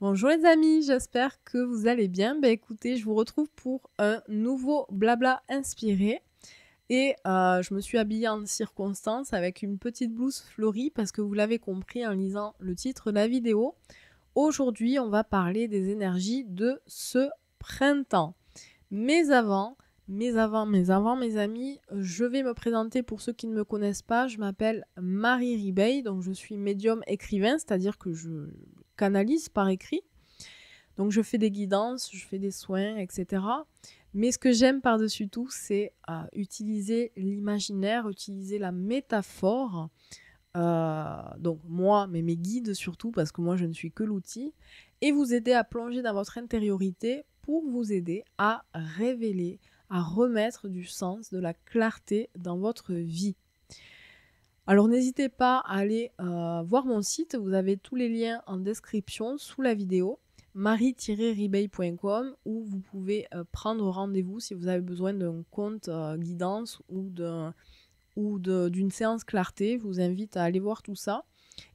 Bonjour les amis, j'espère que vous allez bien. Écoutez, je vous retrouve pour un nouveau blabla inspiré. Et je me suis habillée en circonstance avec une petite blouse fleurie parce que vous l'avez compris en lisant le titre de la vidéo. Aujourd'hui, on va parler des énergies de ce printemps. Mais avant, mes amis, je vais me présenter pour ceux qui ne me connaissent pas. Je m'appelle Marie Ribeil, donc je suis médium écrivain, c'est-à-dire que je canalise par écrit. Donc je fais des guidances, je fais des soins, etc. Mais ce que j'aime par-dessus tout, c'est utiliser l'imaginaire, utiliser la métaphore. Donc moi, mais mes guides surtout, parce que moi je ne suis que l'outil, et vous aider à plonger dans votre intériorité pour vous aider à révéler, à remettre du sens, de la clarté dans votre vie. Alors n'hésitez pas à aller voir mon site, vous avez tous les liens en description sous la vidéo, marie-ribeil.com, où vous pouvez prendre rendez-vous si vous avez besoin d'un compte guidance ou d'une séance clarté. Je vous invite à aller voir tout ça.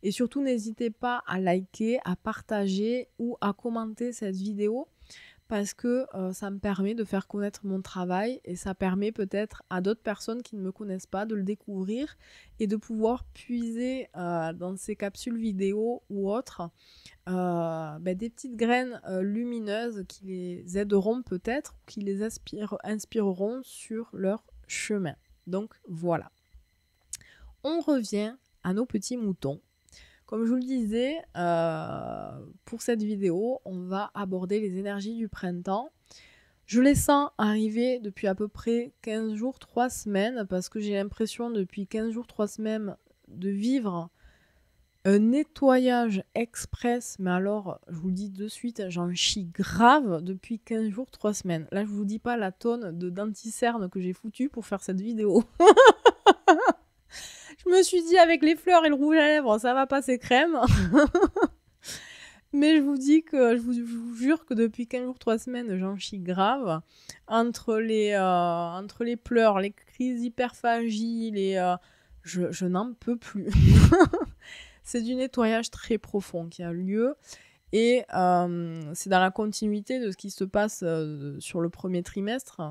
Et surtout, n'hésitez pas à liker, à partager ou à commenter cette vidéo parce que ça me permet de faire connaître mon travail et ça permet peut-être à d'autres personnes qui ne me connaissent pas de le découvrir et de pouvoir puiser dans ces capsules vidéo ou autres des petites graines lumineuses qui les aideront peut-être, qui les inspireront sur leur chemin. Donc voilà. On revient à nos petits moutons. Comme je vous le disais, pour cette vidéo, on va aborder les énergies du printemps. Je les sens arriver depuis à peu près 15 jours, 3 semaines, parce que j'ai l'impression depuis 15 jours, 3 semaines de vivre un nettoyage express. Mais alors, je vous le dis de suite, j'en chie grave depuis 15 jours, 3 semaines. Là, je vous dis pas la tonne de denticerne que j'ai foutu pour faire cette vidéo. Je me suis dit, avec les fleurs et le rouge à lèvres, ça va passer crème. Mais je vous dis que, je vous jure que depuis 15 jours, 3 semaines, j'en chie grave. Entre les pleurs, les crises d'hyperphagie, je n'en peux plus. C'est du nettoyage très profond qui a lieu. Et c'est dans la continuité de ce qui se passe sur le premier trimestre.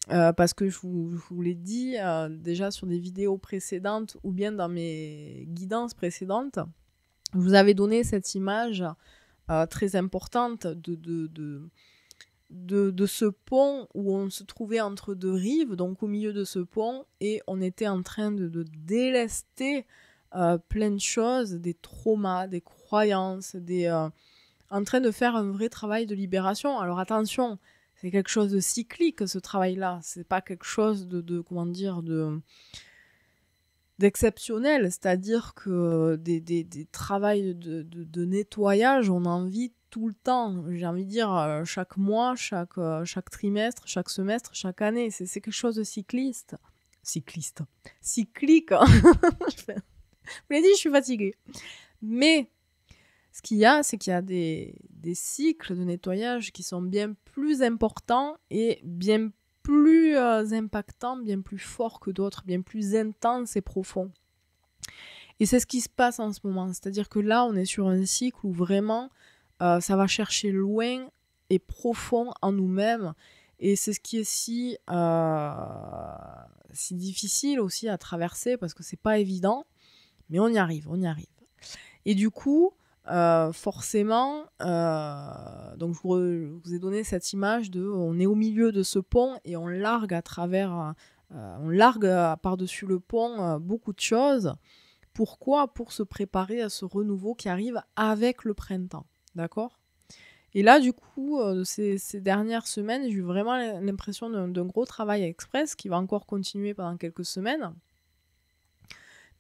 Parce que je vous l'ai dit déjà sur des vidéos précédentes ou bien dans mes guidances précédentes, je vous avais donné cette image très importante de ce pont où on se trouvait entre deux rives, donc au milieu de ce pont, et on était en train de délester plein de choses, des traumas, des croyances, en train de faire un vrai travail de libération. Alors attention, c'est quelque chose de cyclique, ce travail-là. C'est pas quelque chose d'exceptionnel. C'est-à-dire que des travails de nettoyage, on en vit tout le temps. J'ai envie de dire chaque mois, chaque trimestre, chaque semestre, chaque année. C'est quelque chose de cyclique. Hein. Je vous l'ai dit, je suis fatiguée. Mais ce qu'il y a, c'est qu'il y a des cycles de nettoyage qui sont bien plus importants et bien plus impactants, bien plus forts que d'autres, bien plus intenses et profonds. Et c'est ce qui se passe en ce moment. C'est-à-dire que là, on est sur un cycle où vraiment, ça va chercher loin et profond en nous-mêmes. Et c'est ce qui est si difficile aussi à traverser parce que c'est pas évident. Mais on y arrive. Et du coup, forcément, donc je vous ai donné cette image de on est au milieu de ce pont et on largue par-dessus le pont beaucoup de choses. Pourquoi ? Pour se préparer à ce renouveau qui arrive avec le printemps, d'accord ? Et là, du coup, ces dernières semaines, j'ai eu vraiment l'impression d'un gros travail express qui va encore continuer pendant quelques semaines.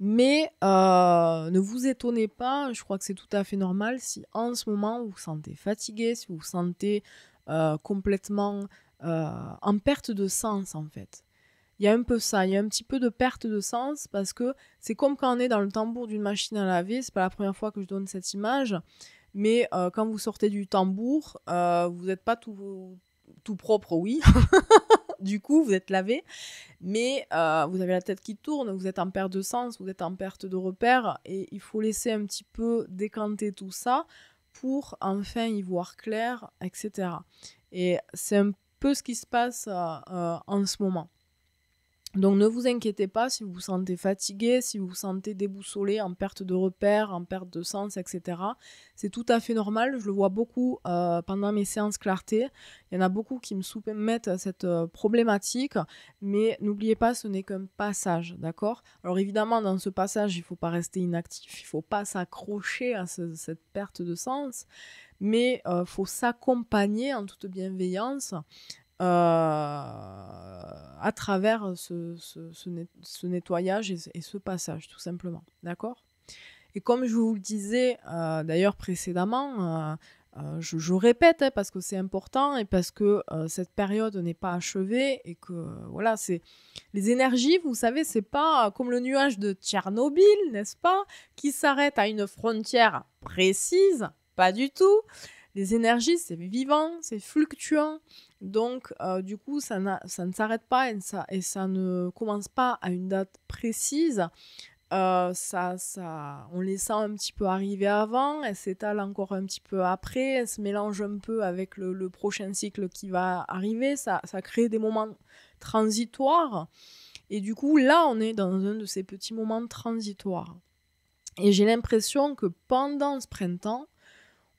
Mais ne vous étonnez pas, je crois que c'est tout à fait normal si en ce moment vous vous sentez fatigué, si vous vous sentez complètement en perte de sens en fait. Il y a un peu ça, il y a un petit peu de perte de sens parce que c'est comme quand on est dans le tambour d'une machine à laver, c'est pas la première fois que je donne cette image, mais quand vous sortez du tambour, vous n'êtes pas tout propre, oui. Du coup, vous êtes lavé, mais vous avez la tête qui tourne, vous êtes en perte de sens, vous êtes en perte de repères, et il faut laisser un petit peu décanter tout ça pour enfin y voir clair, etc. Et c'est un peu ce qui se passe en ce moment. Donc ne vous inquiétez pas si vous vous sentez fatigué, si vous vous sentez déboussolé, en perte de repères, en perte de sens, etc. C'est tout à fait normal, je le vois beaucoup pendant mes séances clarté. Il y en a beaucoup qui me soumettent cette problématique, mais n'oubliez pas, ce n'est qu'un passage, d'accord? Alors évidemment, dans ce passage, il ne faut pas rester inactif, il ne faut pas s'accrocher à cette perte de sens, mais il faut s'accompagner en toute bienveillance à travers ce nettoyage et ce passage, tout simplement. D'accord? Et comme je vous le disais d'ailleurs précédemment, je répète parce que c'est important et parce que cette période n'est pas achevée et que voilà, c'est les énergies, vous savez, c'est pas comme le nuage de Tchernobyl, n'est-ce pas, qui s'arrête à une frontière précise, pas du tout. Les énergies, c'est vivant, c'est fluctuant. Donc, du coup, ça ne s'arrête pas et ça ne commence pas à une date précise. On les sent un petit peu arriver avant, elles s'étalent encore un petit peu après, elles se mélangent un peu avec le prochain cycle qui va arriver. Ça crée des moments transitoires. Et du coup, là, on est dans un de ces petits moments transitoires. Et j'ai l'impression que pendant ce printemps,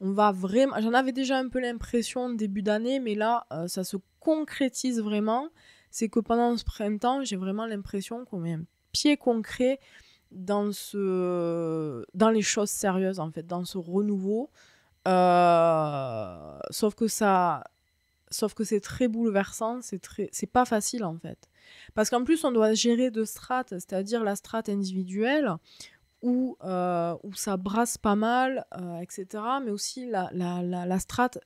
on va vraiment... J'en avais déjà un peu l'impression début d'année, mais là, ça se concrétise vraiment. C'est que pendant ce printemps, j'ai vraiment l'impression qu'on met un pied concret dans les choses sérieuses, en fait, dans ce renouveau. Sauf que c'est très bouleversant, c'est pas facile, en fait. Parce qu'en plus, on doit gérer deux strates, c'est-à-dire la strate individuelle, où ça brasse pas mal, etc. Mais aussi la strate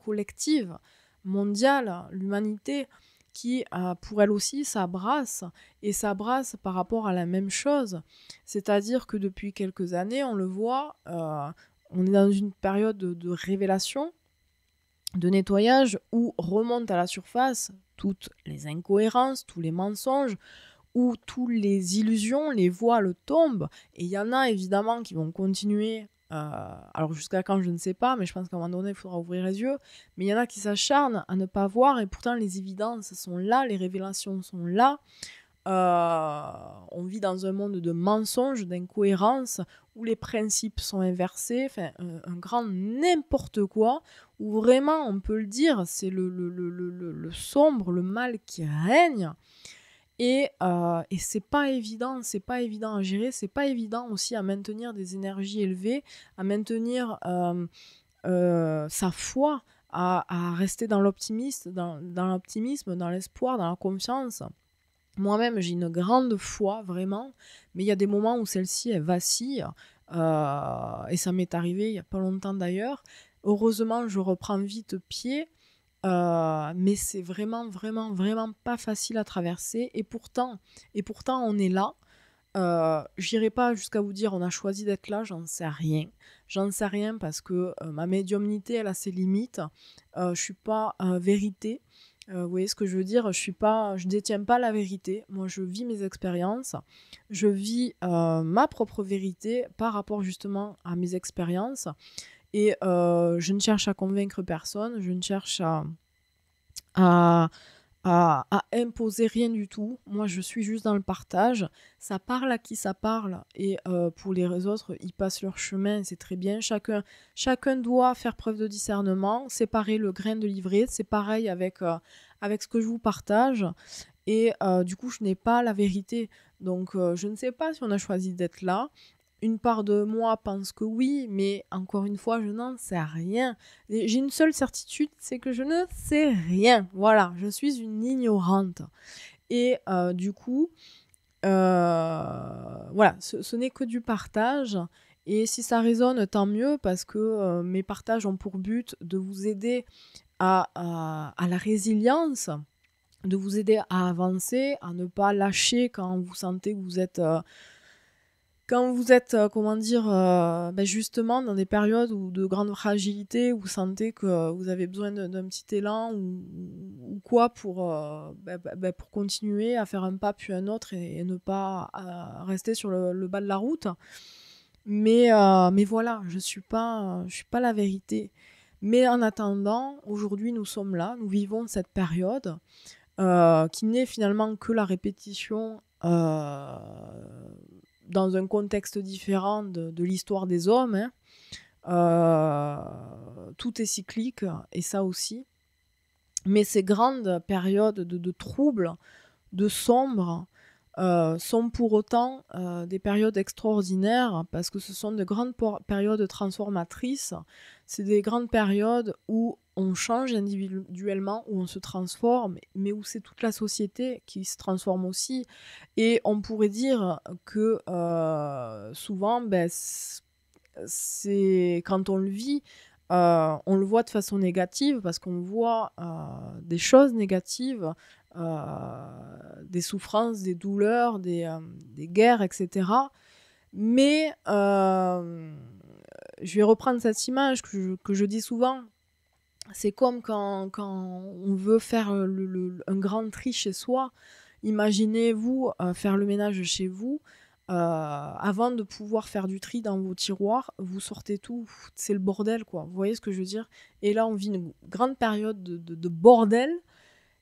collective, mondiale, l'humanité, qui, pour elle aussi, ça brasse. Et ça brasse par rapport à la même chose. C'est-à-dire que depuis quelques années, on le voit, on est dans une période de révélation, de nettoyage, où remontent à la surface toutes les incohérences, tous les mensonges, où toutes les illusions, les voiles tombent. Et il y en a évidemment qui vont continuer, alors jusqu'à quand je ne sais pas, mais je pense qu'à un moment donné il faudra ouvrir les yeux, mais il y en a qui s'acharnent à ne pas voir et pourtant les évidences sont là, les révélations sont là. On vit dans un monde de mensonges, d'incohérences, où les principes sont inversés, enfin un grand n'importe quoi, où vraiment on peut le dire, c'est le sombre, le mal qui règne. Et c'est pas évident à gérer, c'est pas évident aussi à maintenir des énergies élevées, à maintenir sa foi, à rester dans l'optimisme, dans l'espoir, dans la confiance. Moi-même, j'ai une grande foi, vraiment, mais il y a des moments où celle-ci, elle vacille, et ça m'est arrivé il n'y a pas longtemps d'ailleurs. Heureusement, je reprends vite pied, mais c'est vraiment, vraiment, vraiment pas facile à traverser. Et pourtant on est là. J'irai pas jusqu'à vous dire on a choisi d'être là, j'en sais rien. J'en sais rien parce que ma médiumnité, elle a ses limites. Je suis pas vérité. Vous voyez ce que je veux dire? Je détiens pas la vérité. Moi, je vis mes expériences. Je vis ma propre vérité par rapport justement à mes expériences. Et je ne cherche à convaincre personne. Je ne cherche à imposer rien du tout. Moi, je suis juste dans le partage. Ça parle à qui ça parle. Et pour les autres, ils passent leur chemin. C'est très bien. Chacun doit faire preuve de discernement, séparer le grain de l'ivraie. C'est pareil avec ce que je vous partage. Et du coup, je n'ai pas la vérité. Donc, je ne sais pas si on a choisi d'être là. Une part de moi pense que oui, mais encore une fois, je n'en sais rien. J'ai une seule certitude, c'est que je ne sais rien. Voilà, je suis une ignorante. Et du coup, voilà, ce n'est que du partage. Et si ça résonne, tant mieux, parce que mes partages ont pour but de vous aider à la résilience, de vous aider à avancer, à ne pas lâcher quand vous sentez que vous êtes... justement dans des périodes de grande fragilité, où vous sentez que vous avez besoin d'un petit élan ou quoi pour continuer à faire un pas puis un autre et ne pas rester sur le bas de la route. Mais voilà, je suis pas la vérité. Mais en attendant, aujourd'hui, nous sommes là, nous vivons cette période qui n'est finalement que la répétition dans un contexte différent de l'histoire des hommes. Hein. Tout est cyclique, et ça aussi. Mais ces grandes périodes de troubles, de sombres, sont pour autant des périodes extraordinaires parce que ce sont de grandes périodes transformatrices. C'est des grandes périodes où on change individuellement, où on se transforme, mais où c'est toute la société qui se transforme aussi. Et on pourrait dire que souvent, c'est quand on le vit, on le voit de façon négative parce qu'on voit des choses négatives, des souffrances, des douleurs, des guerres, etc. Mais je vais reprendre cette image que je dis souvent. C'est comme quand on veut faire un grand tri chez soi. Imaginez-vous faire le ménage chez vous. Avant de pouvoir faire du tri dans vos tiroirs, vous sortez tout, c'est le bordel, quoi. Vous voyez ce que je veux dire? Et là, on vit une grande période de bordel,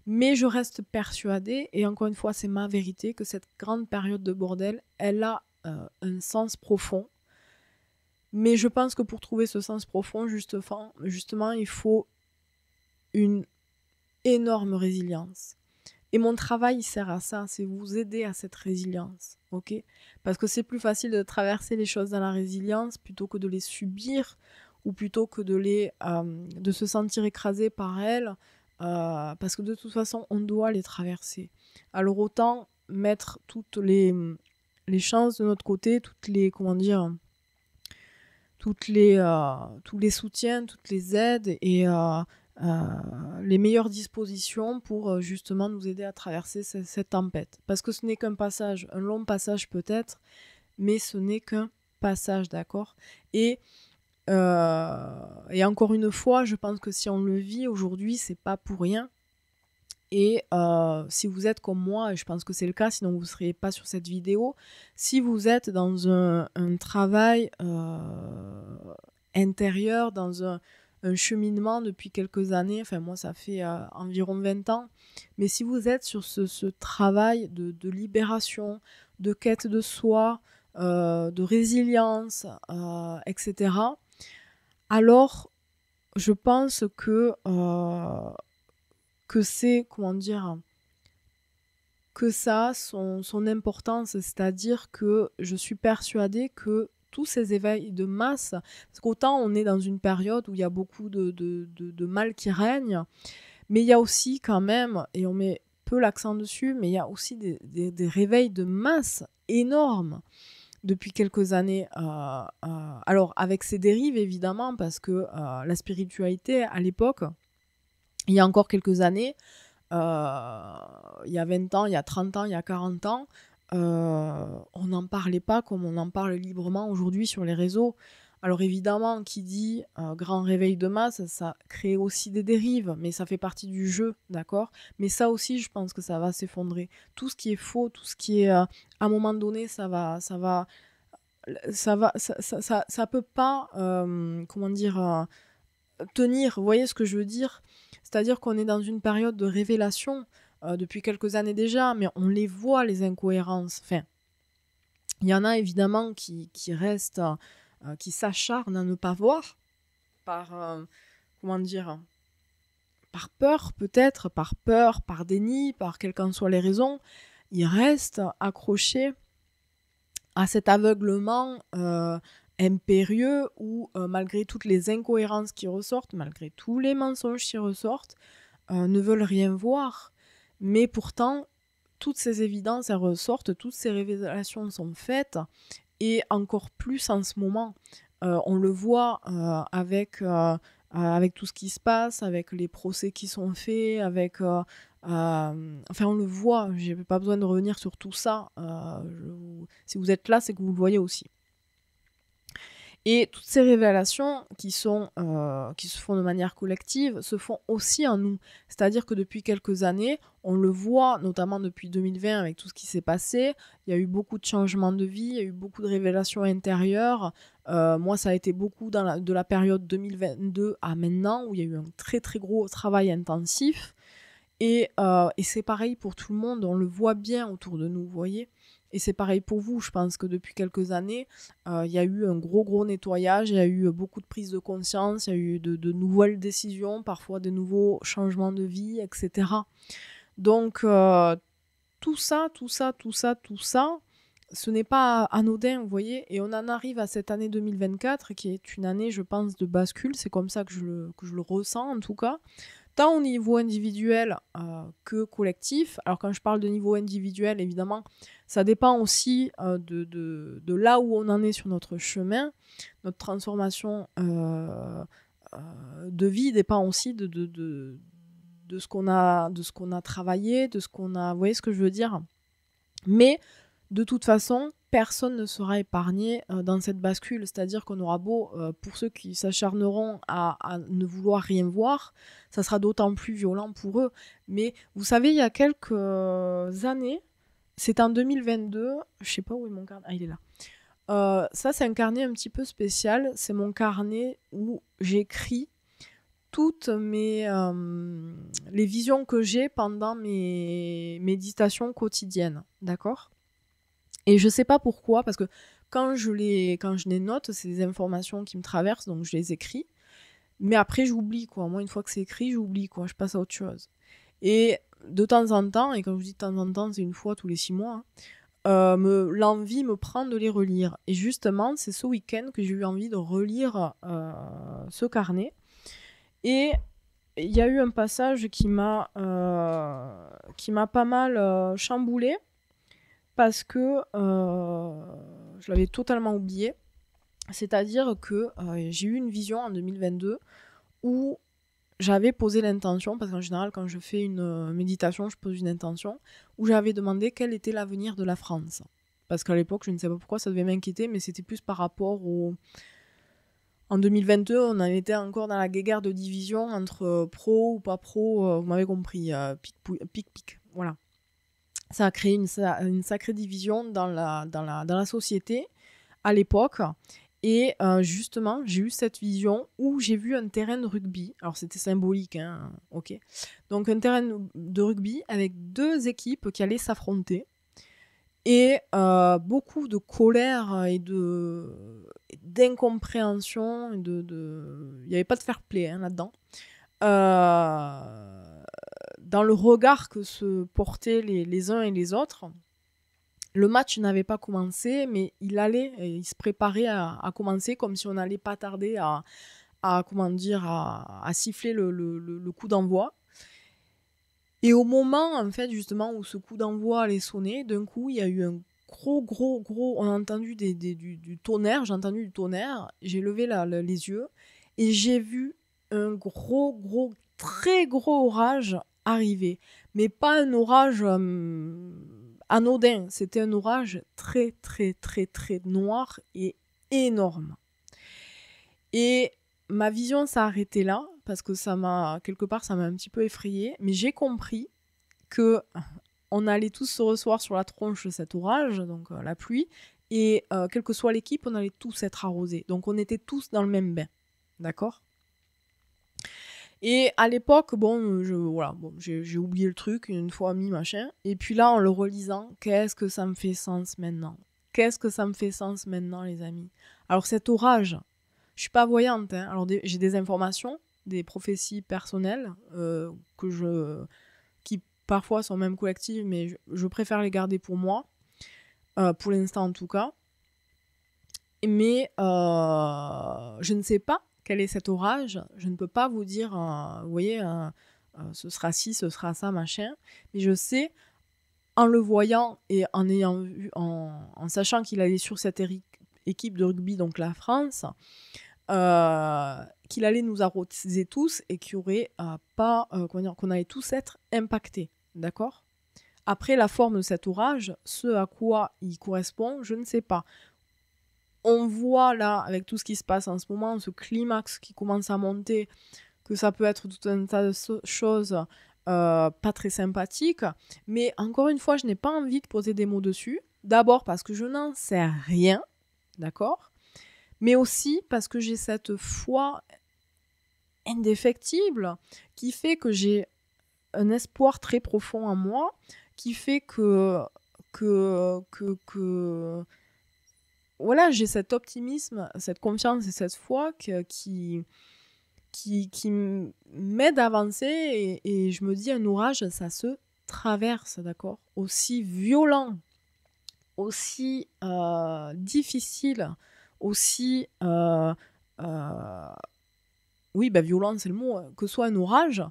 mais je reste persuadée, et encore une fois, c'est ma vérité, que cette grande période de bordel, elle a un sens profond. Mais je pense que pour trouver ce sens profond, justement, il faut une énorme résilience. Et mon travail, il sert à ça, c'est vous aider à cette résilience, ok? Parce que c'est plus facile de traverser les choses dans la résilience plutôt que de les subir ou plutôt que de se sentir écrasé par elles, parce que de toute façon, on doit les traverser. Alors autant mettre toutes les chances de notre côté, tous les soutiens, toutes les aides et les meilleures dispositions pour justement nous aider à traverser cette tempête. Parce que ce n'est qu'un passage, un long passage peut-être, mais ce n'est qu'un passage, d'accord ? Et encore une fois, je pense que si on le vit aujourd'hui, c'est pas pour rien. Et si vous êtes comme moi, et je pense que c'est le cas, sinon vous ne seriez pas sur cette vidéo, si vous êtes dans un travail intérieur, dans un cheminement depuis quelques années, enfin moi ça fait environ 20 ans, mais si vous êtes sur ce travail de libération, de quête de soi, de résilience, etc., alors je pense que c'est, comment dire, que ça a son importance, c'est-à-dire que je suis persuadée que tous ces éveils de masse, parce qu'autant on est dans une période où il y a beaucoup de mal qui règne, mais il y a aussi quand même, et on met peu l'accent dessus, mais il y a aussi des réveils de masse énormes depuis quelques années. Alors avec ses dérives évidemment, parce que la spiritualité à l'époque, il y a encore quelques années, il y a 20 ans, il y a 30 ans, il y a 40 ans, on n'en parlait pas comme on en parle librement aujourd'hui sur les réseaux. Alors évidemment, qui dit grand réveil de masse, ça crée aussi des dérives, mais ça fait partie du jeu, d'accord ? Mais ça aussi, je pense que ça va s'effondrer. Tout ce qui est faux, tout ce qui est à un moment donné, ça peut pas, comment dire, tenir. Vous voyez ce que je veux dire ? C'est-à-dire qu'on est dans une période de révélation depuis quelques années déjà, mais on les voit, les incohérences. Enfin, il y en a évidemment qui restent, qui s'acharnent à ne pas voir, par, comment dire, par peur peut-être, par déni, par quelles qu'en soient les raisons. Ils restent accrochés à cet aveuglement impérieux où, malgré toutes les incohérences qui ressortent, malgré tous les mensonges qui ressortent, ne veulent rien voir. Mais pourtant, toutes ces évidences, elles ressortent, toutes ces révélations sont faites, et encore plus en ce moment. On le voit avec tout ce qui se passe, avec les procès qui sont faits, enfin, on le voit, je n'ai pas besoin de revenir sur tout ça. Si vous êtes là, c'est que vous le voyez aussi. Et toutes ces révélations qui se font de manière collective se font aussi en nous. C'est-à-dire que depuis quelques années, on le voit, notamment depuis 2020 avec tout ce qui s'est passé, il y a eu beaucoup de changements de vie, il y a eu beaucoup de révélations intérieures. Moi, ça a été beaucoup de la période 2022 à maintenant, où il y a eu un très très gros travail intensif. Et c'est pareil pour tout le monde, on le voit bien autour de nous, vous voyez. Et c'est pareil pour vous, je pense que depuis quelques années, il y a eu un gros nettoyage, il y a eu beaucoup de prise de conscience, il y a eu de nouvelles décisions, parfois de nouveaux changements de vie, etc. Donc tout ça, ce n'est pas anodin, vous voyez. Et on en arrive à cette année 2024, qui est une année, je pense, de bascule, c'est comme ça que je le ressens en tout cas. Tant au niveau individuel que collectif. Alors quand je parle de niveau individuel, évidemment, ça dépend aussi de là où on en est sur notre chemin. Notre transformation de vie dépend aussi de ce qu'on a travaillé, de ce qu'on a... Vous voyez ce que je veux dire? Mais de toute façon, personne ne sera épargné dans cette bascule. C'est-à-dire qu'on aura beau, pour ceux qui s'acharneront à ne vouloir rien voir, ça sera d'autant plus violent pour eux. Mais vous savez, il y a quelques années, c'est en 2022, je sais pas où est mon carnet. Ah, il est là. Ça, c'est un carnet un petit peu spécial. C'est mon carnet où j'écris toutes les visions que j'ai pendant mes méditations quotidiennes. D'accord ? Et je sais pas pourquoi, parce que quand je les note, c'est des informations qui me traversent, donc je les écris. Mais après, j'oublie, quoi. Moi, une fois que c'est écrit, j'oublie, quoi. Je passe à autre chose. Et de temps en temps, et quand je dis de temps en temps, c'est une fois tous les 6 mois, l'envie me prend de les relire. Et justement, c'est ce week-end que j'ai eu envie de relire ce carnet. Et il y a eu un passage qui m'a pas mal chamboulée, parce que je l'avais totalement oublié. C'est-à-dire que j'ai eu une vision en 2022 où j'avais posé l'intention, parce qu'en général, quand je fais une méditation, je pose une intention, où j'avais demandé quel était l'avenir de la France. Parce qu'à l'époque, je ne sais pas pourquoi ça devait m'inquiéter, mais c'était plus par rapport au... En 2022, on en était encore dans la guéguerre de division entre pro ou pas pro, vous m'avez compris, pic, voilà. Ça a créé une sacrée division dans la société à l'époque. Et justement, j'ai eu cette vision où j'ai vu un terrain de rugby. Alors, c'était symbolique, hein, ok. Donc, un terrain de rugby avec 2 équipes qui allaient s'affronter. Et beaucoup de colère et d'incompréhension. Il n'y avait pas de fair play là-dedans. Dans le regard que se portaient les uns et les autres. Le match n'avait pas commencé, mais il se préparait à commencer, comme si on n'allait pas tarder à siffler le coup d'envoi. Et au moment, en fait, justement, où ce coup d'envoi allait sonner, d'un coup, il y a eu un gros... On a entendu du tonnerre, j'ai entendu du tonnerre, j'ai levé les yeux, et j'ai vu un très gros orage arriver. Mais pas un orage anodin, c'était un orage très noir et énorme. Et ma vision s'est arrêtée là, parce que quelque part, ça m'a un petit peu effrayée, mais j'ai compris que on allait tous se recevoir sur la tronche de cet orage, donc la pluie, et quelle que soit l'équipe, on allait tous être arrosés. Donc on était tous dans le même bain, d'accord ? Et à l'époque, j'ai oublié le truc, une fois mis, machin. Et puis là, en le relisant, qu'est-ce que ça me fait sens maintenant ? Qu'est-ce que ça me fait sens maintenant, les amis ? Alors cet orage, je suis pas voyante, hein. Alors j'ai des informations, des prophéties personnelles, qui parfois sont même collectives, mais je préfère les garder pour moi, pour l'instant en tout cas. Mais je ne sais pas quel est cet orage, je ne peux pas vous dire, vous voyez, ce sera ci, ce sera ça, machin, mais je sais, en le voyant et en ayant vu, en sachant qu'il allait sur cette équipe de rugby, donc la France, qu'il allait nous arroser tous et qu'il y aurait qu'on allait tous être impactés, d'accord ? Après, la forme de cet orage, ce à quoi il correspond, je ne sais pas. on voit là, avec tout ce qui se passe en ce moment, ce climax qui commence à monter, que ça peut être tout un tas de choses pas très sympathiques. Mais encore une fois, je n'ai pas envie de poser des mots dessus. D'abord parce que je n'en sais rien, d'accord ? Mais aussi parce que j'ai cette foi indéfectible qui fait que j'ai un espoir très profond en moi, qui fait que voilà, j'ai cet optimisme, cette confiance et cette foi qui m'aide à avancer et je me dis un orage, ça se traverse, d'accord ? Aussi violent, aussi difficile, aussi oui, bah, violent c'est le mot, que soit un orage,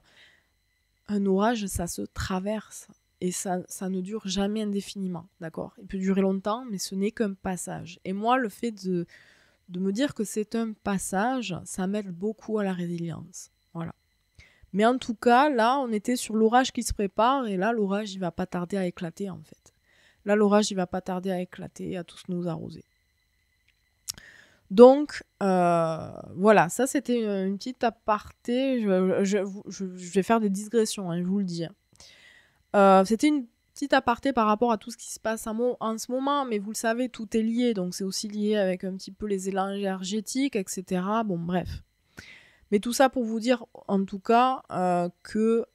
ça se traverse et ça ne dure jamais indéfiniment, d'accord ? Il peut durer longtemps, mais ce n'est qu'un passage. Et moi, le fait de me dire que c'est un passage, ça m'aide beaucoup à la résilience. Voilà. Mais en tout cas, là, on était sur l'orage qui se prépare et là, l'orage, il va pas tarder à éclater, en fait. Là, l'orage, il va pas tarder à éclater, à tous nous arroser. Donc, voilà, ça c'était une petite aparté. Je vais faire des digressions, hein, je vous le dis. C'était une petite aparté par rapport à tout ce qui se passe en ce moment, mais vous le savez, tout est lié, donc c'est aussi lié avec un petit peu les élans énergétiques, etc. Bon, bref. Mais tout ça pour vous dire, en tout cas, que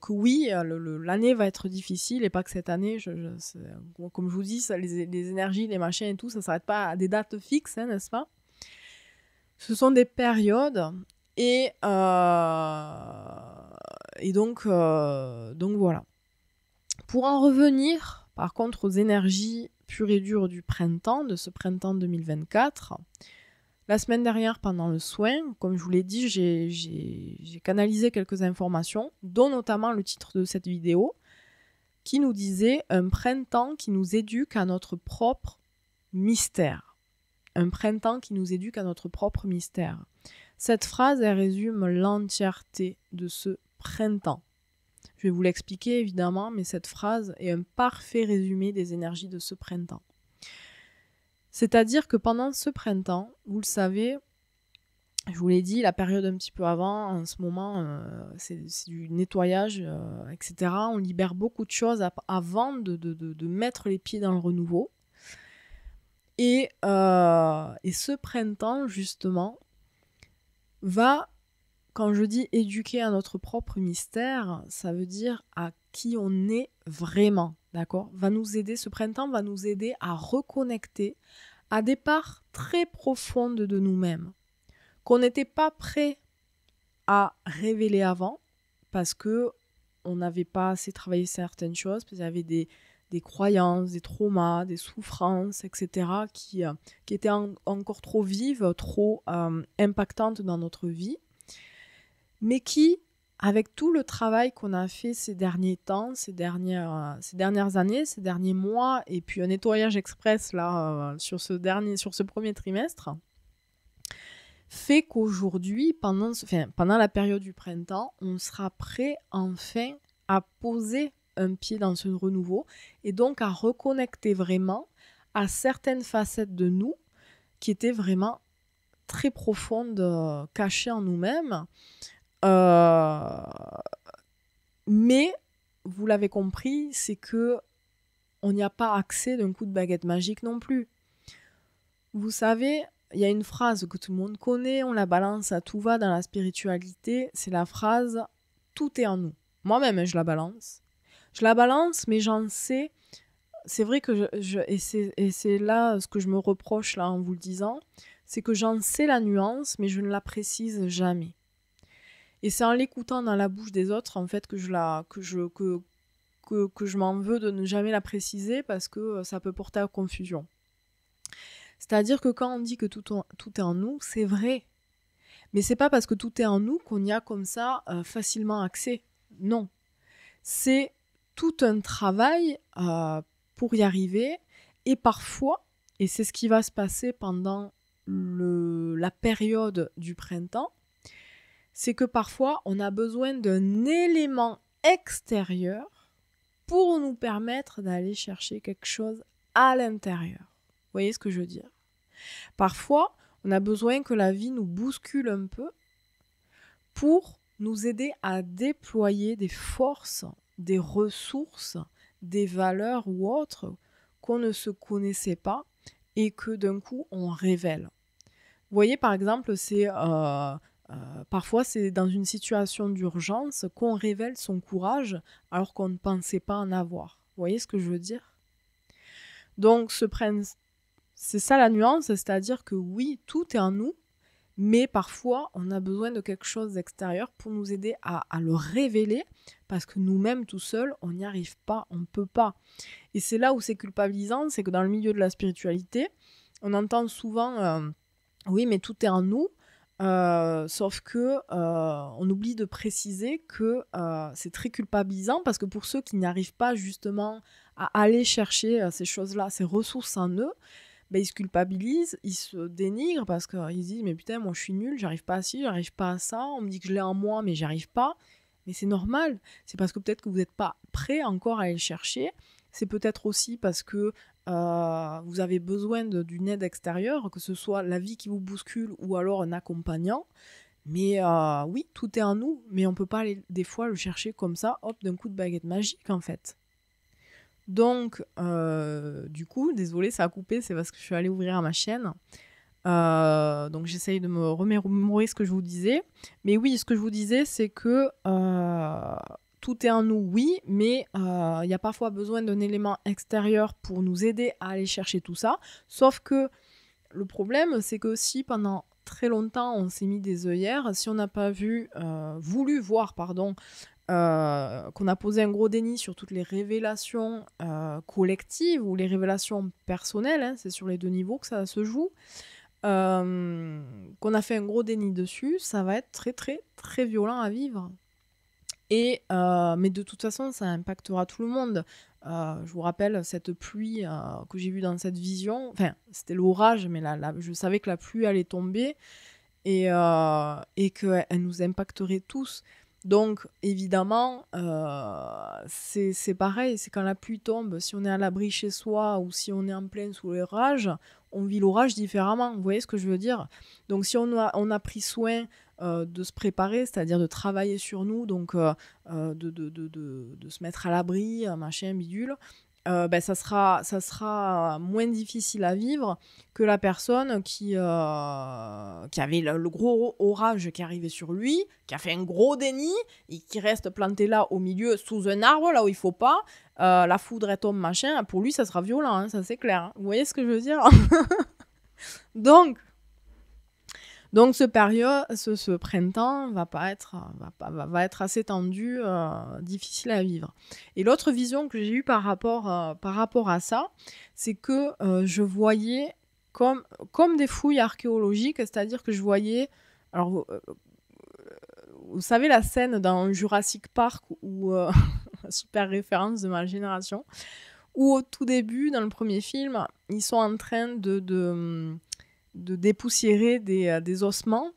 oui, l'année va être difficile et pas que cette année, comme je vous dis, ça, les énergies, les machins et tout, ça ne s'arrête pas à des dates fixes, hein, n'est-ce pas ? Ce sont des périodes et donc voilà. Pour en revenir, par contre, aux énergies pures et dures du printemps, de ce printemps 2024, la semaine dernière, pendant le soin, comme je vous l'ai dit, j'ai canalisé quelques informations, dont notamment le titre de cette vidéo, qui nous disait « Un printemps qui nous éduque à notre propre mystère ». Un printemps qui nous éduque à notre propre mystère. Cette phrase, elle résume l'entièreté de ce printemps. Je vais vous l'expliquer évidemment, mais cette phrase est un parfait résumé des énergies de ce printemps. C'est-à-dire que pendant ce printemps, vous le savez, je vous l'ai dit, la période un petit peu avant, en ce moment, c'est du nettoyage, etc. On libère beaucoup de choses avant de mettre les pieds dans le renouveau. Et ce printemps, justement, va, quand je dis éduquer à notre propre mystère, ça veut dire à qui on est vraiment, d'accord ? Va nous aider, ce printemps va nous aider à reconnecter à des parts très profondes de nous-mêmes, qu'on n'était pas prêt à révéler avant, parce que on n'avait pas assez travaillé certaines choses, parce qu'il y avait des croyances, des traumas, des souffrances, etc., qui étaient encore trop vives, trop impactantes dans notre vie, mais qui, avec tout le travail qu'on a fait ces derniers temps, ces dernières années, ces derniers mois, et puis un nettoyage express là, sur ce premier trimestre, fait qu'aujourd'hui, pendant la période du printemps, on sera prêt enfin à poser un pied dans ce renouveau et donc à reconnecter vraiment à certaines facettes de nous qui étaient vraiment très profondes, cachées en nous-mêmes. Mais, vous l'avez compris, c'est que on n'y a pas accès d'un coup de baguette magique non plus. Vous savez, il y a une phrase que tout le monde connaît, on la balance à tout va dans la spiritualité, c'est la phrase « tout est en nous ». Moi-même, je la balance. Je la balance, mais j'en sais... C'est vrai que et c'est là ce que je me reproche là en vous le disant, c'est que j'en sais la nuance, mais je ne la précise jamais. Et c'est en l'écoutant dans la bouche des autres, en fait, que je m'en veux de ne jamais la préciser parce que ça peut porter à confusion. C'est-à-dire que quand on dit que tout est en nous, c'est vrai. Mais c'est pas parce que tout est en nous qu'on y a comme ça facilement accès. Non. C'est tout un travail pour y arriver. Et parfois, et c'est ce qui va se passer pendant la période du printemps, c'est que parfois, on a besoin d'un élément extérieur pour nous permettre d'aller chercher quelque chose à l'intérieur. Vous voyez ce que je veux dire? Parfois, on a besoin que la vie nous bouscule un peu pour nous aider à déployer des forces, des ressources, des valeurs ou autres qu'on ne se connaissait pas et que d'un coup on révèle. Vous voyez, par exemple, parfois c'est dans une situation d'urgence qu'on révèle son courage alors qu'on ne pensait pas en avoir. Vous voyez ce que je veux dire? Donc c'est ça la nuance, c'est-à-dire que oui, tout est en nous, mais parfois on a besoin de quelque chose d'extérieur pour nous aider à le révéler, parce que nous-mêmes tout seuls, on n'y arrive pas, on ne peut pas. Et c'est là où c'est culpabilisant, c'est que dans le milieu de la spiritualité, on entend souvent oui, mais tout est en nous, sauf que on oublie de préciser que c'est très culpabilisant, parce que pour ceux qui n'arrivent pas justement à aller chercher ces choses-là, ces ressources en eux, ben, ils se culpabilisent, ils se dénigrent parce qu'ils se disent mais putain, moi je suis nul, j'arrive pas à ci, j'arrive pas à ça, on me dit que je l'ai en moi mais j'y arrive pas. Mais c'est normal, c'est parce que peut-être que vous n'êtes pas prêt encore à aller le chercher, c'est peut-être aussi parce que vous avez besoin d'une aide extérieure, que ce soit la vie qui vous bouscule ou alors un accompagnant. Mais oui, tout est en nous, mais on peut pas aller des fois le chercher comme ça, hop, d'un coup de baguette magique en fait. Donc, du coup, désolée, ça a coupé, c'est parce que je suis allée ouvrir ma chaîne. Donc, j'essaye de me remémorer ce que je vous disais. Mais oui, ce que je vous disais, c'est que tout est en nous, oui, mais il y a parfois besoin d'un élément extérieur pour nous aider à aller chercher tout ça. Sauf que le problème, c'est que si pendant très longtemps, on s'est mis des œillères, si on n'a pas voulu voir, qu'on a posé un gros déni sur toutes les révélations collectives ou les révélations personnelles, hein, c'est sur les deux niveaux que ça se joue, qu'on a fait un gros déni dessus, ça va être très très très violent à vivre. Mais de toute façon, ça impactera tout le monde. Je vous rappelle cette pluie que j'ai vue dans cette vision, enfin c'était l'orage, mais je savais que la pluie allait tomber et qu'elle nous impacterait tous. Donc, évidemment, c'est pareil, c'est quand la pluie tombe, si on est à l'abri chez soi ou si on est en plein sous l'orage, on vit l'orage différemment, vous voyez ce que je veux dire? Donc, si on a pris soin de se préparer, c'est-à-dire de travailler sur nous, donc de se mettre à l'abri, machin, bidule, ben, ça sera moins difficile à vivre que la personne qui avait le gros orage qui arrivait sur lui, qui a fait un gros déni et qui reste planté là au milieu sous un arbre, là où il faut pas. La foudre elle tombe, machin. Pour lui, ça sera violent, hein, ça c'est clair. Hein. Vous voyez ce que je veux dire? Donc ce printemps va être assez tendu, difficile à vivre. Et l'autre vision que j'ai eue par rapport à ça, c'est que je voyais comme des fouilles archéologiques, c'est-à-dire que je voyais... Alors, vous savez la scène dans Jurassic Park, où super référence de ma génération, où au tout début, dans le premier film, ils sont en train de dépoussiérer des ossements.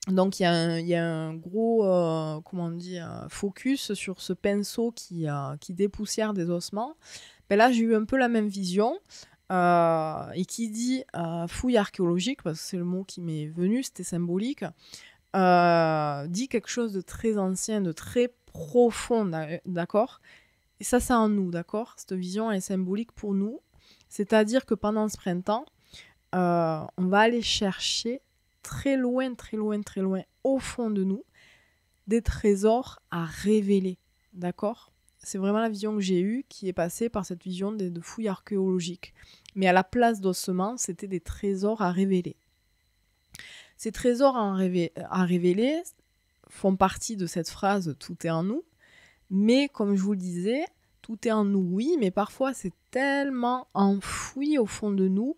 Donc il y a un gros focus sur ce pinceau qui dépoussière des ossements. Ben là j'ai eu un peu la même vision, et qui dit fouille archéologique, parce que c'est le mot qui m'est venu, c'était symbolique, dit quelque chose de très ancien, de très profond, d'accord? Et ça c'est en nous, d'accord? Cette vision est symbolique pour nous, c'est-à-dire que pendant ce printemps, on va aller chercher très loin, très loin, très loin, au fond de nous, des trésors à révéler, d'accord? C'est vraiment la vision que j'ai eue, qui est passée par cette vision de fouilles archéologiques. Mais à la place d'ossements, c'était des trésors à révéler. Ces trésors à révéler font partie de cette phrase « tout est en nous », mais comme je vous le disais, tout est en nous, oui, mais parfois c'est tellement enfoui au fond de nous,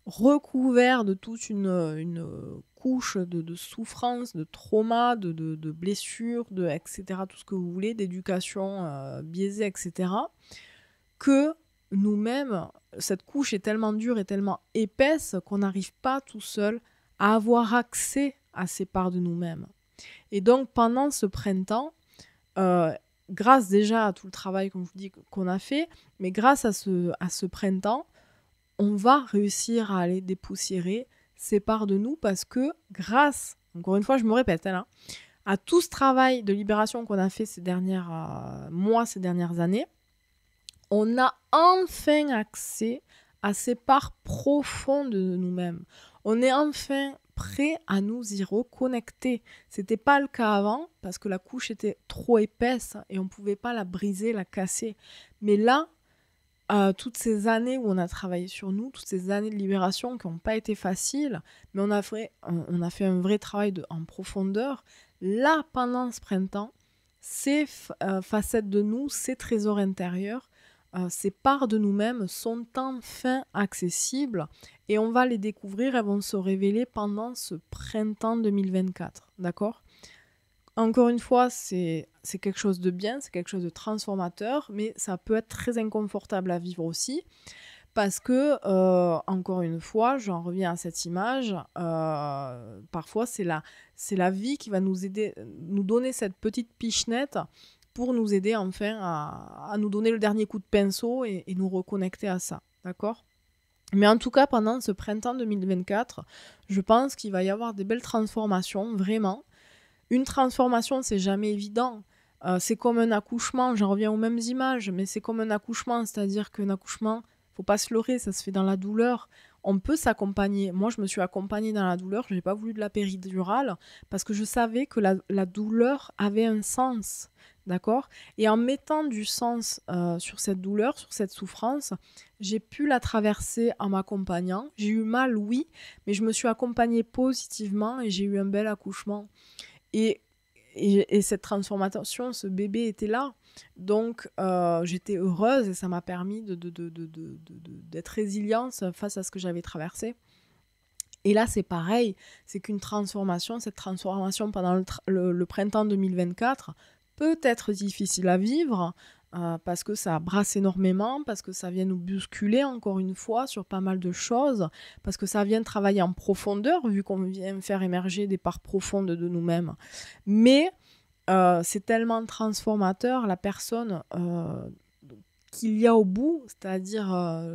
recouvert de toute une couche de souffrance, de trauma, de blessures, etc., tout ce que vous voulez, d'éducation biaisée, etc., que nous-mêmes, cette couche est tellement dure et tellement épaisse qu'on n'arrive pas tout seul à avoir accès à ces parts de nous-mêmes. Et donc, pendant ce printemps, grâce déjà à tout le travail, comme je vous dis, qu'on a fait, mais grâce à ce printemps, on va réussir à aller dépoussiérer ces parts de nous parce que grâce, encore une fois, je me répète, hein, à tout ce travail de libération qu'on a fait ces derniers mois, ces dernières années, on a enfin accès à ces parts profondes de nous-mêmes. On est enfin prêt à nous y reconnecter. C'était pas le cas avant parce que la couche était trop épaisse et on ne pouvait pas la briser, la casser. Mais là, toutes ces années où on a travaillé sur nous, toutes ces années de libération qui n'ont pas été faciles, mais on a fait un vrai travail en profondeur. Là, pendant ce printemps, ces facettes de nous, ces trésors intérieurs, ces parts de nous-mêmes sont enfin accessibles et on va les découvrir, elles vont se révéler pendant ce printemps 2024, d'accord ? Encore une fois, c'est quelque chose de bien, c'est quelque chose de transformateur, mais ça peut être très inconfortable à vivre aussi, parce que, encore une fois, j'en reviens à cette image, parfois c'est la vie qui va nous aider, nous donner cette petite pichenette pour nous aider enfin à nous donner le dernier coup de pinceau et nous reconnecter à ça, d'accord ? Mais en tout cas, pendant ce printemps 2024, je pense qu'il va y avoir des belles transformations, vraiment. Une transformation, c'est jamais évident. C'est comme un accouchement, j'en reviens aux mêmes images, mais c'est comme un accouchement, c'est-à-dire qu'un accouchement, faut pas se leurrer, ça se fait dans la douleur. On peut s'accompagner. Moi, je me suis accompagnée dans la douleur, je n'ai pas voulu de la péridurale, parce que je savais que la douleur avait un sens, d'accord ? Et en mettant du sens sur cette douleur, sur cette souffrance, j'ai pu la traverser en m'accompagnant. J'ai eu mal, oui, mais je me suis accompagnée positivement et j'ai eu un bel accouchement. Et cette transformation, ce bébé était là. Donc, j'étais heureuse et ça m'a permis d'être résiliente face à ce que j'avais traversé. Et là, c'est pareil. C'est qu'une transformation, cette transformation pendant le printemps 2024 peut être difficile à vivre parce que ça brasse énormément, parce que ça vient nous bousculer encore une fois sur pas mal de choses, parce que ça vient travailler en profondeur vu qu'on vient faire émerger des parts profondes de nous-mêmes. Mais c'est tellement transformateur, la personne qu'il y a au bout, c'est-à-dire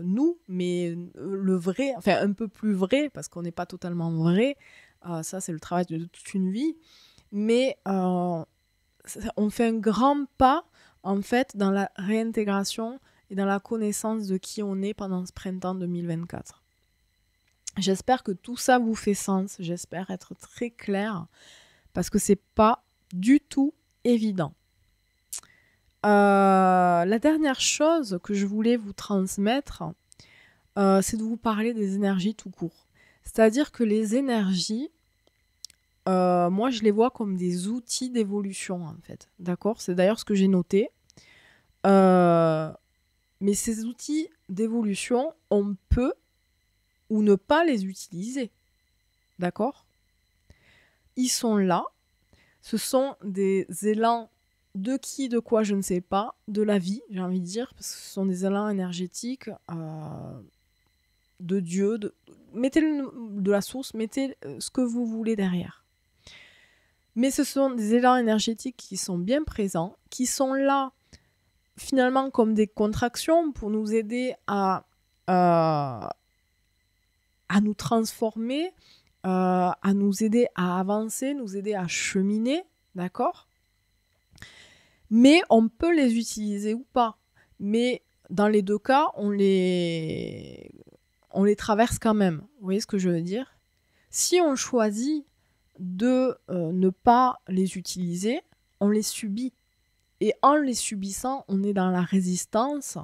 nous, mais le vrai, enfin un peu plus vrai, parce qu'on n'est pas totalement vrai, ça c'est le travail de toute une vie, mais on fait un grand pas en fait dans la réintégration et dans la connaissance de qui on est pendant ce printemps 2024. J'espère que tout ça vous fait sens, j'espère être très claire, parce que c'est pas du tout évident. La dernière chose que je voulais vous transmettre, c'est de vous parler des énergies tout court. C'est-à-dire que les énergies, moi je les vois comme des outils d'évolution en fait. D'accord ? C'est d'ailleurs ce que j'ai noté. Mais ces outils d'évolution, on peut ou ne pas les utiliser. D'accord ? Ils sont là. Ce sont des élans de qui, de quoi, je ne sais pas, de la vie, j'ai envie de dire, parce que ce sont des élans énergétiques de Dieu. Mettez de la source, mettez ce que vous voulez derrière. Mais ce sont des élans énergétiques qui sont bien présents, qui sont là finalement comme des contractions pour nous aider à nous transformer, à nous aider à avancer, nous aider à cheminer, d'accord ? Mais on peut les utiliser ou pas. Mais dans les deux cas, on les traverse quand même. Vous voyez ce que je veux dire ? Si on choisit de ne pas les utiliser, on les subit. Et en les subissant, on est dans la résistance.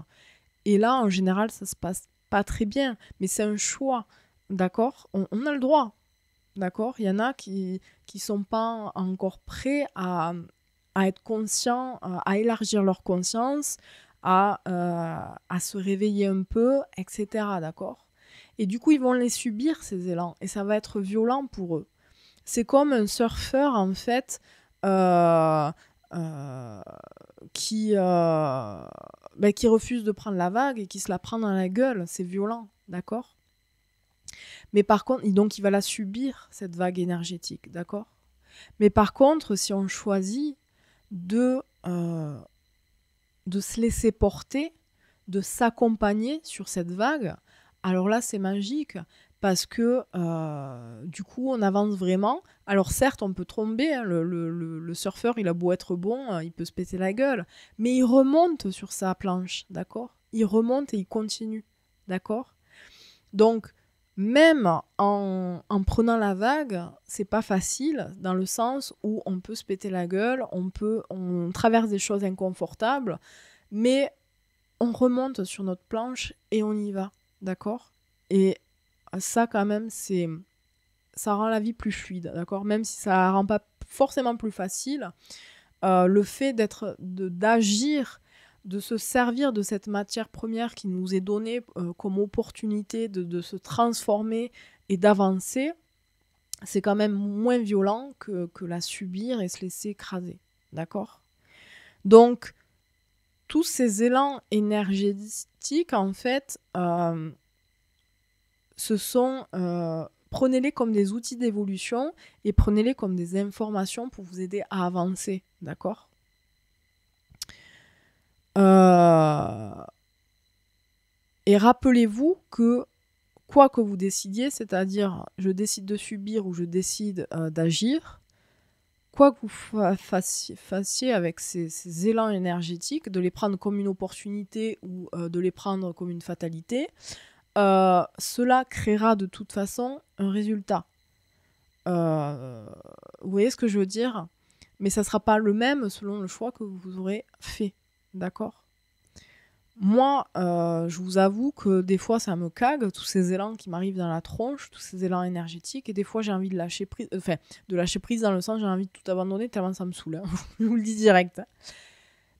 Et là, en général, ça se passe pas très bien. Mais c'est un choix, d'accord ? On a le droit, d'accord ? Il y en a qui sont pas encore prêts à être conscients, à élargir leur conscience, à se réveiller un peu, etc., d'accord ? Et du coup, ils vont les subir, ces élans. Et ça va être violent pour eux. C'est comme un surfeur, en fait, qui refuse de prendre la vague et qui se la prend dans la gueule. C'est violent, d'accord ? Mais par contre, donc il va la subir, cette vague énergétique, d'accord ? Mais par contre, si on choisit de de se laisser porter, de s'accompagner sur cette vague, alors là, c'est magique parce que du coup, on avance vraiment. Alors certes, on peut tomber, hein, le surfeur, il a beau être bon, il peut se péter la gueule, mais il remonte sur sa planche, d'accord? Il remonte et il continue, d'accord? Donc, même en prenant la vague, c'est pas facile dans le sens où on peut se péter la gueule, on traverse des choses inconfortables, mais on remonte sur notre planche et on y va, d'accord? Et ça, quand même, ça rend la vie plus fluide, d'accord? Même si ça la rend pas forcément plus facile, le fait d'agir, de se servir de cette matière première qui nous est donnée comme opportunité de se transformer et d'avancer, c'est quand même moins violent que la subir et se laisser écraser, d'accord? Donc, tous ces élans énergétiques, en fait, prenez-les comme des outils d'évolution et prenez-les comme des informations pour vous aider à avancer, d'accord? Et rappelez-vous que quoi que vous décidiez, c'est-à-dire je décide de subir ou je décide d'agir, quoi que vous fassiez avec ces élans énergétiques, de les prendre comme une opportunité ou de les prendre comme une fatalité, cela créera de toute façon un résultat. Vous voyez ce que je veux dire? Mais ça ne sera pas le même selon le choix que vous aurez fait. D'accord? Moi, je vous avoue que des fois, ça me cague, tous ces élans qui m'arrivent dans la tronche, tous ces élans énergétiques, et des fois, j'ai envie de lâcher prise, de lâcher prise dans le sens, j'ai envie de tout abandonner tellement ça me saoule. Hein. Je vous le dis direct. Hein.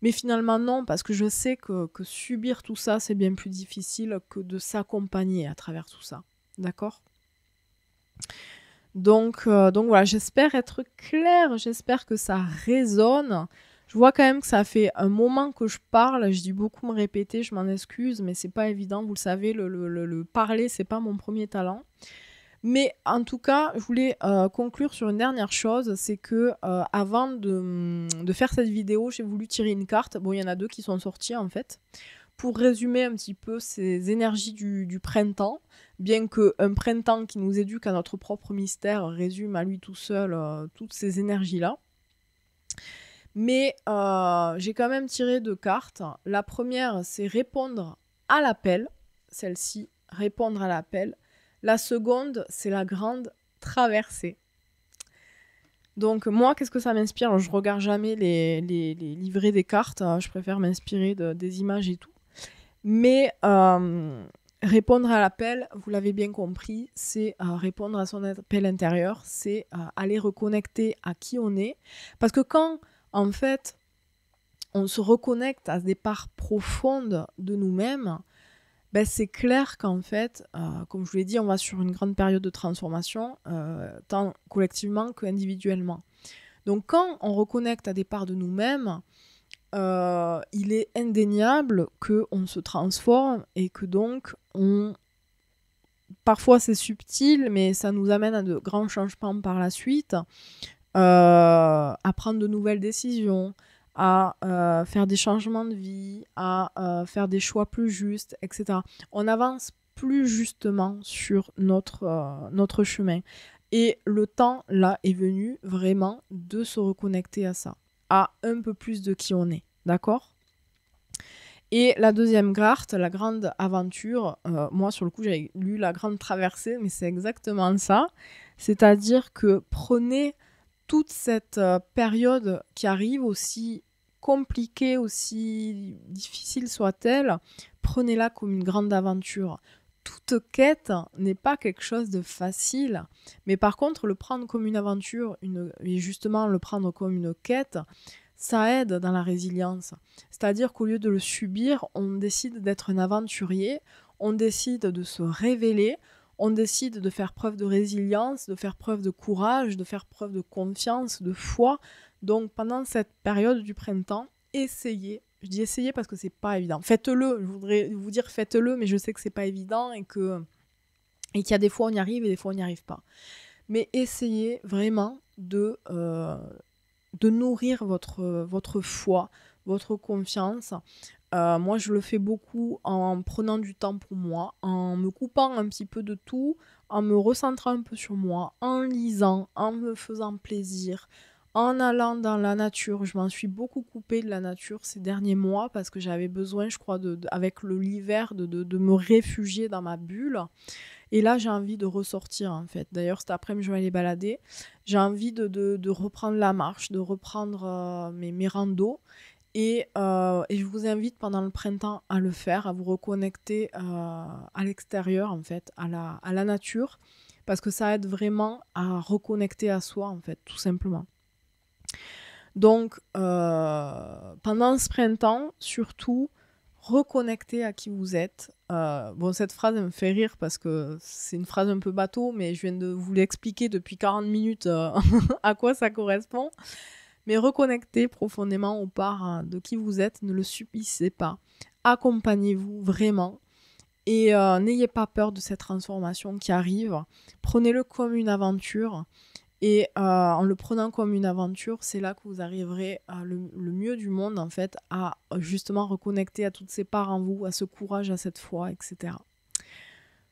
Mais finalement, non, parce que je sais que subir tout ça, c'est bien plus difficile que de s'accompagner à travers tout ça. D'accord ? Donc voilà, j'espère être claire, j'espère que ça résonne. Je vois quand même que ça fait un moment que je parle, je dis beaucoup me répéter, je m'en excuse, mais c'est pas évident, vous le savez, le parler, c'est pas mon premier talent. Mais en tout cas, je voulais conclure sur une dernière chose, c'est que avant de faire cette vidéo, j'ai voulu tirer une carte. Bon, il y en a 2 qui sont sorties en fait. Pour résumer un petit peu ces énergies du printemps, bien qu'un printemps qui nous éduque à notre propre mystère résume à lui tout seul toutes ces énergies-là. Mais j'ai quand même tiré 2 cartes. La première, c'est répondre à l'appel. Celle-ci, répondre à l'appel. La seconde, c'est la grande traversée. Donc moi, qu'est-ce que ça m'inspire? Alors, je regarde jamais les livrets des cartes. Je préfère m'inspirer des images et tout. Mais répondre à l'appel, vous l'avez bien compris, c'est répondre à son appel intérieur. C'est aller reconnecter à qui on est. Parce que quand, en fait, on se reconnecte à des parts profondes de nous-mêmes, ben c'est clair qu'en fait, comme je vous l'ai dit, on va sur une grande période de transformation, tant collectivement qu'individuellement. Donc quand on reconnecte à des parts de nous-mêmes, il est indéniable qu'on se transforme et que donc parfois c'est subtil, mais ça nous amène à de grands changements par la suite, à prendre de nouvelles décisions, à faire des changements de vie, à faire des choix plus justes, etc. On avance plus justement sur notre chemin. Et le temps, là, est venu vraiment de se reconnecter à ça, à un peu plus de qui on est. D'accord ? Et la deuxième carte, la grande aventure, moi, sur le coup, j'avais lu la grande traversée, mais c'est exactement ça. C'est-à-dire que prenez toute cette période qui arrive, aussi compliquée, aussi difficile soit-elle, prenez-la comme une grande aventure. Toute quête n'est pas quelque chose de facile, mais par contre, le prendre comme une aventure, et justement le prendre comme une quête, ça aide dans la résilience. C'est-à-dire qu'au lieu de le subir, on décide d'être un aventurier, on décide de se révéler, on décide de faire preuve de résilience, de faire preuve de courage, de faire preuve de confiance, de foi. Donc pendant cette période du printemps, essayez. Je dis essayez parce que c'est pas évident. Faites-le, je voudrais vous dire faites-le, mais je sais que c'est pas évident et qu'il y a des fois on y arrive et des fois on n'y arrive pas. Mais essayez vraiment de nourrir votre foi, votre confiance. Moi, je le fais beaucoup en prenant du temps pour moi, en me coupant un petit peu de tout, en me recentrant un peu sur moi, en lisant, en me faisant plaisir, en allant dans la nature. Je m'en suis beaucoup coupée de la nature ces derniers mois parce que j'avais besoin, je crois, avec l'hiver, de me réfugier dans ma bulle. Et là, j'ai envie de ressortir, en fait. D'ailleurs, cet après-midi, je vais aller balader. J'ai envie de reprendre la marche, de reprendre mes randos. Et je vous invite pendant le printemps à le faire, à vous reconnecter à l'extérieur, en fait, à la nature, parce que ça aide vraiment à reconnecter à soi, en fait, tout simplement. Donc, pendant ce printemps, surtout, reconnectez à qui vous êtes. Bon, cette phrase, elle me fait rire parce que c'est une phrase un peu bateau, mais je viens de vous l'expliquer depuis 40 minutes à quoi ça correspond. Mais reconnectez profondément aux parts de qui vous êtes, ne le subissez pas. Accompagnez-vous vraiment et n'ayez pas peur de cette transformation qui arrive. Prenez-le comme une aventure et en le prenant comme une aventure, c'est là que vous arriverez le mieux du monde en fait à justement reconnecter à toutes ces parts en vous, à ce courage, à cette foi, etc.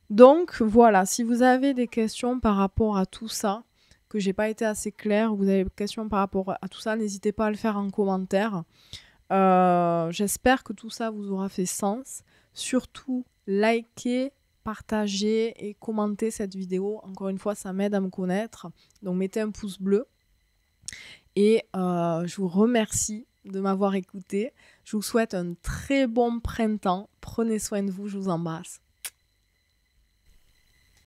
Donc voilà, si vous avez des questions par rapport à tout ça, que j'ai pas été assez claire, ou vous avez des questions par rapport à tout ça, n'hésitez pas à le faire en commentaire. J'espère que tout ça vous aura fait sens. Surtout, likez, partagez et commentez cette vidéo. Encore une fois, ça m'aide à me connaître. Donc mettez un pouce bleu. Et je vous remercie de m'avoir écouté. Je vous souhaite un très bon printemps. Prenez soin de vous, je vous embrasse.